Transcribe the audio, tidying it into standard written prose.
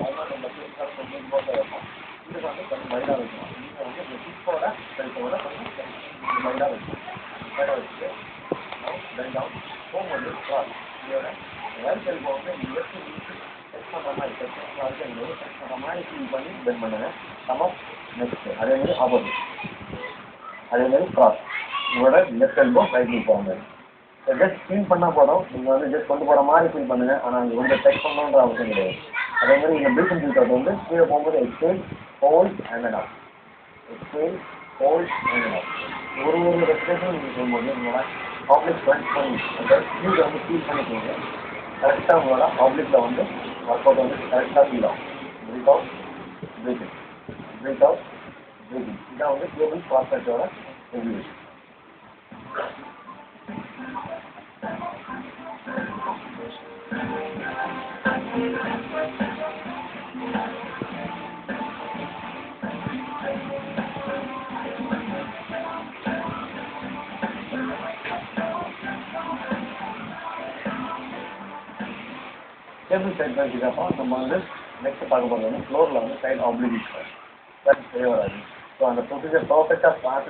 அதனால் நம்ம ஃபீல்ட் கொஞ்சம் போட்டு வைப்போம். இதுக்கு வந்து கொஞ்சம் மைடாக வைக்கணும். நீங்கள் வந்து இந்த ஹிப்போட ஸ்ட்ரென்த்தோட கொஞ்சம் மைடாக வைக்கணும். மைடாக வச்சுட்டு பெண்ட் டவுன் போகும்போது கிராஸ் இதோட ரைட் எல்போ வந்து லெஃப்ட் வீட்டு டச் பண்ணுற மாதிரி டச் பண்ணுற மாதிரி ஃபீல் பண்ணி பெண்ட் பண்ணுங்கள். சமம் நெக்ஸ்ட்டு அதேமாதிரி ஆப்போசிட் அதேமாதிரி கிராஸ் உங்களோட லெஃப்ட் எல்போ ரைட் நீ போகிற மாதிரி ஜஸ்ட் ஃபீல் பண்ணால் போதும். நீங்கள் வந்து ஜஸ்ட் கொண்டு போகிற மாதிரி ஃபீல் பண்ணுங்கள். ஆனால் அங்கே கொஞ்சம் டச் பண்ணணுன்ற அவசியம் கிடையாது. அதேமாதிரி இந்த ப்ரீத்திங் ஃபீல்ட் வந்து கீழே போகும்போது exhale hold and half exhale hold and half ஒரு ரெஸ்பிரேஷன் நீங்கள் போகும்போது உங்களோட ஆப்ளிக் ஸ்ட்ரென்த் பண்ணி அந்த ஃபீல்டை வந்து ஃபீல் பண்ணிக்கோங்க. கரெக்டாக உங்களோட ஆப்ளிக்கில் வந்து ஒர்க் அவுட் வந்து கரெக்டாக ஃபீல் ஆகும். Breath out breathing breath out breathing இதான் வந்து கேபிள் ப்ராஸ்பெக்டோட எக்ஸிபிஷன். டேபிள் சைட் வச்சுக்கப்போ நம்ம வந்து நெக்ஸ்ட் பார்க்க போகிறது வந்து ஃப்ளோரில் வந்து சைட் ஆப்ளிக் சைட் செய்ய வராது. ஸோ அந்த ப்ரொசீஜர் பர்ஃபெக்டாக பார்த்து